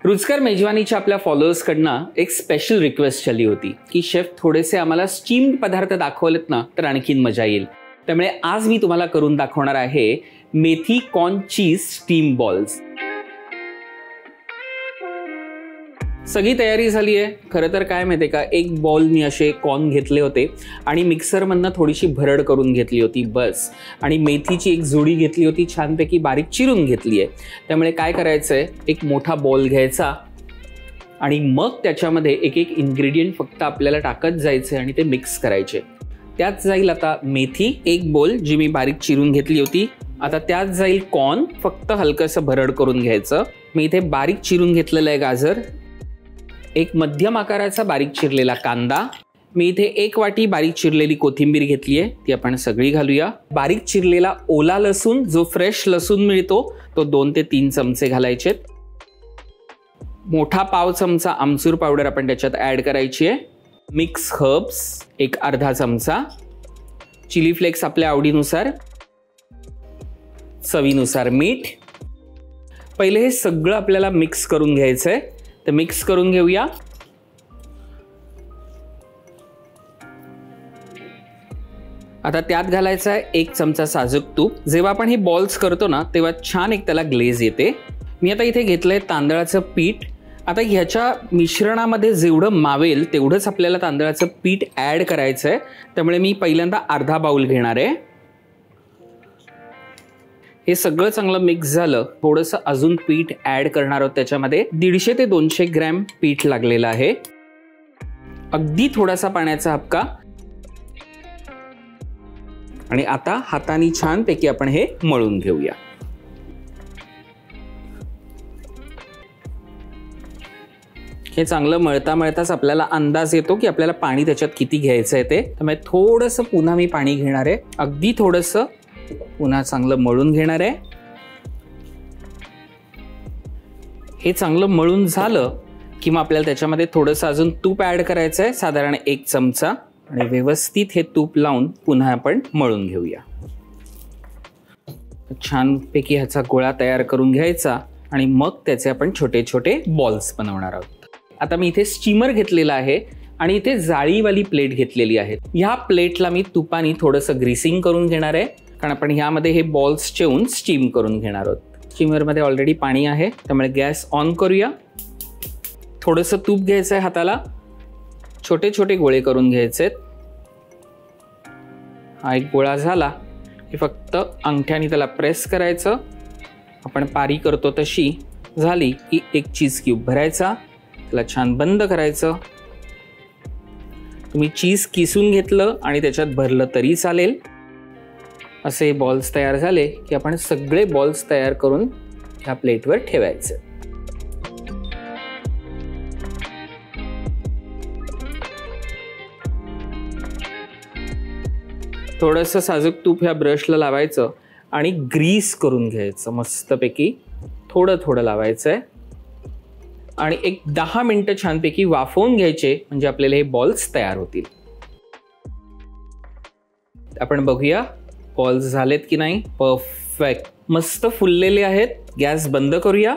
रुचकर मेजवानीच्या आपल्या फॉलोअर्सकडनं एक स्पेशल रिक्वेस्ट आली होती की शेफ थोडेसे आम्हाला स्टीम्ड पदार्थ दाखवलेत ना तर आणखीन मजा येईल। त्यामुळे आज मी तुम्हाला करून दाखवणार आहे मेथी कॉर्न चीज स्टीम बॉल्स। सगळी तयारी झाली आहे। खरं तर काय माहिती का, एक बॉल मी असे कॉर्न घेतले होते आणि मिक्सरमधनं थोडीशी भरड करून घेतली होती बस, आणि मेथीची एक जुडी घेतली होती, छानपैकी बारीक चिरून घेतली आहे। त्यामुळे काय करायचं आहे, एक मोठा बॉल घ्यायचा आणि मग त्याच्यामध्ये एक एक इन्ग्रेडियंट फक्त आपल्याला टाकत जायचे आणि ते मिक्स करायचे। त्यात जाईल आता मेथी एक बोल जी मी बारीक चिरून घेतली होती, आता त्यात जाईल कॉर्न फक्त हलकंसं भरड करून घ्यायचं। मी इथे बारीक चिरून घेतलेलं आहे गाजर, एक मध्यम आकाराचा बारीक चिरलेला कांदा, मी इथे एक वाटी बारीक चिरलेली कोथिंबीर घेतली आहे, ती आपण सगळी घालूया। बारीक चिरलेला ओला लसूण, जो फ्रेश लसूण मिळतो तो 2 ते 3 चमचे घालायचे। मोठा पाव चमचा आमचूर पावडर आपण त्याच्यात ऍड करायची आहे। मिक्स हर्ब्स एक अर्धा चमचा, चिली फ्लेक्स आपल्या आवडीनुसार, चवीनुसार मीठ। पहिले हे सगळं आपल्याला मिक्स करून घ्यायचं आहे, तर मिक्स करून घेऊया। आता त्यात घालायचं आहे 1 चमचा साजूक तूप। जेव्हा आपण हे बॉल्स करतो ना तेव्हा छान एक त्याला ग्लेज येते। मी आता इथे घेतलंय तांदळाचं पीठ। आता ह्याच्या मिश्रणामध्ये जेवढं मावेल तेवढंच आपल्याला तांदळाचं पीठ ऍड करायचं आहे, त्यामुळे मी पहिल्यांदा अर्धा बाउल घेणार आहे। हे सगळं चांगलं मिक्स झालं, थोडंसं अजून पीठ ऍड करणार आहोत त्याच्यामध्ये। 150 ते 200 ग्रॅम पीठ लागलेलं आहे, अगदी थोडासा पाण्याचा हबका, आणि आता हाताने छानपैकी आपण हे मळून घेऊया। हे चांगलं मळता मळताच आपल्याला अंदाज येतो की आपल्याला पाणी त्याच्यात किती घ्यायचं आहे ते, त्यामुळे थोडंसं पुन्हा मी पाणी घेणार आहे, अगदी थोडंसं पुन्हा चांगलं मळून घेणार आहे। हे चांगलं मळून झालं की मग आपल्याला त्याच्यामध्ये थोडंसं अजून तूप ऍड करायचं आहे, साधारण 1 चमचा, आणि व्यवस्थित हे तूप लावून पुन्हा आपण मळून घेऊया। छानपैकी ह्याचा गोळा तयार करून घ्यायचा आणि मग त्याचे आपण छोटे छोटे बॉल्स बनवणार आहोत। आता मी इथे स्टीमर घेतलेला आहे आणि इथे जाळीवाली प्लेट घेतलेली आहे। ह्या प्लेटला मी तुपाने थोडंसं ग्रीसिंग करून घेणार आहे, कारण आपण ह्यामध्ये हे बॉल्स ठेवून स्टीम करून घेणार आहोत। स्टीमरमध्ये ऑलरेडी पाणी आहे, त्यामुळे गॅस ऑन करूया। थोडंसं तूप घ्यायचं आहे हाताला, छोटे छोटे गोळे करून घ्यायचे। हा एक गोळा झाला की फक्त अंगठ्याने त्याला प्रेस करायचं, आपण पारी करतो तशी झाली की एक चीज क्यूब भरायचा, त्याला छान बंद करायचं। तुम्ही चीज किसून घेतलं आणि त्याच्यात भरलं तरी चालेल। असे बॉल्स तयार झाले की आपण सगळे बॉल्स तयार करून ह्या प्लेटवर ठेवायचे। थोडंसं साजूक तूप ह्या ब्रशला लावायचं आणि ग्रीस करून घ्यायचं मस्तपैकी, थोडं थोडं लावायचं आहे, आणि एक 10 मिनिटं छानपैकी वाफवून घ्यायचे, म्हणजे आपल्याला हे बॉल्स तयार होतील। आपण बघूया बॉल्स झालेत की नाही। परफेक्ट, मस्त फुललेले आहेत। गॅस बंद करूया।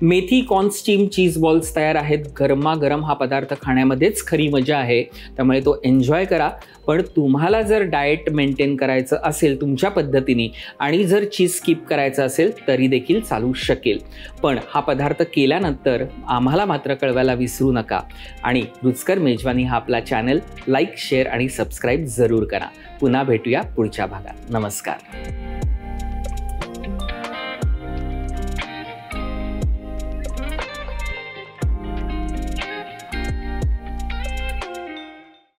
मेथी कॉर्न स्टीम चीज बॉल्स तयार आहेत। गरमागरम हा पदार्थ खाण्यामध्येच खरी मजा आहे, त्यामुळे तो एन्जॉय करा। पण तुम्हाला जर डाएट मेंटेन करायचं असेल तुमच्या पद्धतीने आणि जर चीज स्किप करायचं असेल तरी देखील चालू शकेल, पण हा पदार्थ केल्यानंतर आम्हाला मात्र कळवायला विसरू नका। आणि रुचकर मेजवानी हा आपला चॅनल लाईक, शेअर आणि सबस्क्राईब जरूर करा। पुन्हा भेटूया पुढच्या भागात। नमस्कार।